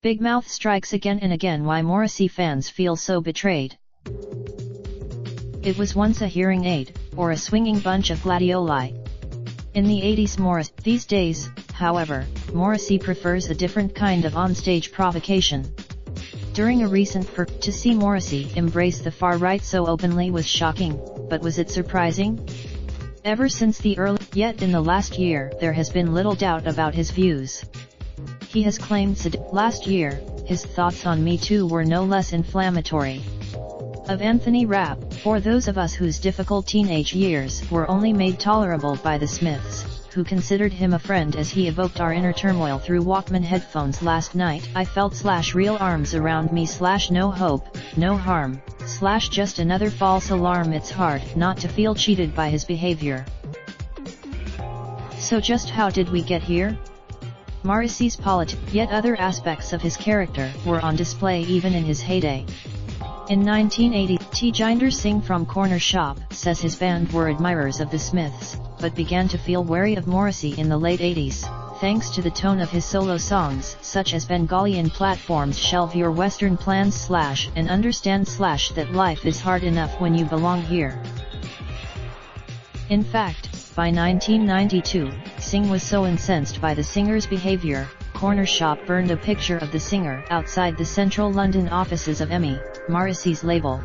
Bigmouth strikes again and again. Why Morrissey fans feel so betrayed. It was once a hearing aid, or a swinging bunch of gladioli. In the 80s these days, however, Morrissey prefers a different kind of onstage provocation. During a recent to see Morrissey embrace the far right so openly was shocking, but was it surprising? Ever since yet in the last year there has been little doubt about his views. He has claimed last year, his thoughts on Me Too were no less inflammatory. Of Anthony Rapp, for those of us whose difficult teenage years were only made tolerable by the Smiths, who considered him a friend as he evoked our inner turmoil through Walkman headphones last night. I felt real arms around me no hope, no harm, just another false alarm. It's hard not to feel cheated by his behavior. So just how did we get here? Morrissey's politics, yet other aspects of his character were on display even in his heyday. In 1980, Tejinder Singh from Corner Shop says his band were admirers of the Smiths, but began to feel wary of Morrissey in the late 80s, thanks to the tone of his solo songs such as Bengalian platforms, Shelve Your Western Plans and Understand that life is hard enough when you belong here. In fact, by 1992, Singh was so incensed by the singer's behavior, Corner Shop burned a picture of the singer outside the central London offices of EMI, Morrissey's label.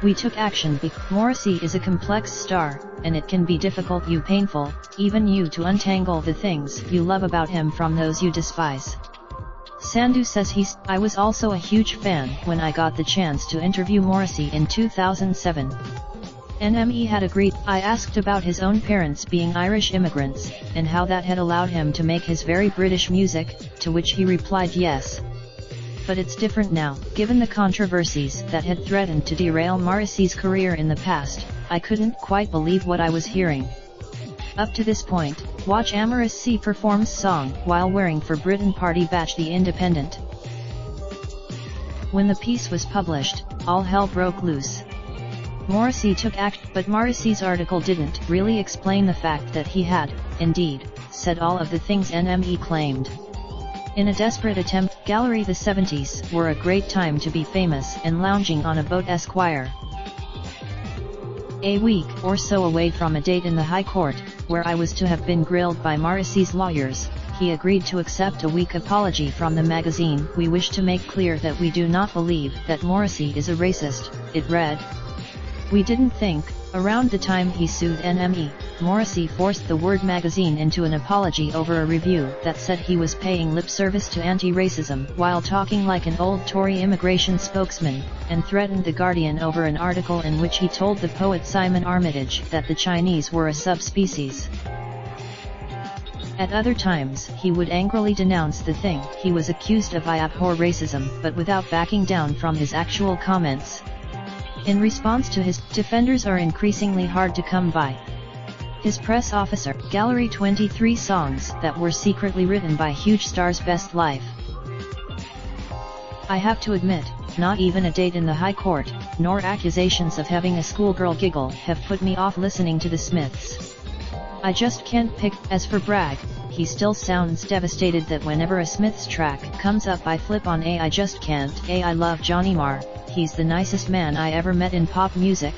We took action because Morrissey is a complex star, and it can be difficult painful, even to untangle the things you love about him from those you despise. Sandhu says I was also a huge fan when I got the chance to interview Morrissey in 2007. NME had agreed. I asked about his own parents being Irish immigrants, and how that had allowed him to make his very British music, to which he replied yes. But it's different now. Given the controversies that had threatened to derail Morrissey's career in the past, I couldn't quite believe what I was hearing. Up to this point, watch Morrissey performs song while wearing for Britain Party Batch The Independent. When the piece was published, all hell broke loose. Morrissey took action, but Morrissey's article didn't really explain the fact that he had, indeed, said all of the things NME claimed. In a desperate attempt, Gallery the 70s were a great time to be famous and lounging on a boat. Esquire. A week or so away from a date in the High Court, where I was to have been grilled by Morrissey's lawyers, he agreed to accept a weak apology from the magazine. We wish to make clear that we do not believe that Morrissey is a racist, it read. We didn't think, around the time he sued NME, Morrissey forced the Word magazine into an apology over a review that said he was paying lip service to anti-racism while talking like an old Tory immigration spokesman, and threatened The Guardian over an article in which he told the poet Simon Armitage that the Chinese were a subspecies. At other times he would angrily denounce the thing he was accused of. I abhor racism, but without backing down from his actual comments. In response to his defenders are increasingly hard to come by. His press officer, Gallery 23 songs that were secretly written by huge stars. Best life. I have to admit, not even a date in the High Court, nor accusations of having a schoolgirl giggle have put me off listening to the Smiths. I just can't pick. As for Bragg, he still sounds devastated that whenever a Smiths track comes up I flip on. I just can't. I love Johnny Marr. He's the nicest man I ever met in pop music.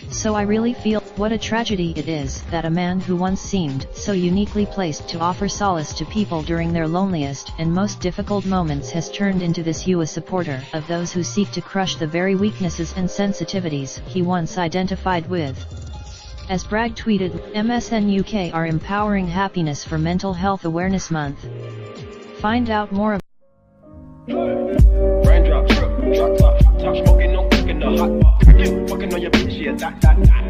So I really feel what a tragedy it is that a man who once seemed so uniquely placed to offer solace to people during their loneliest and most difficult moments has turned into this a supporter of those who seek to crush the very weaknesses and sensitivities he once identified with. As Bragg tweeted, MSN UK are empowering happiness for Mental Health Awareness Month. Find out more. Raindrop, drip, drop top, top smoking, no cooking the hot bar. Fucking on your bitch, yeah, that.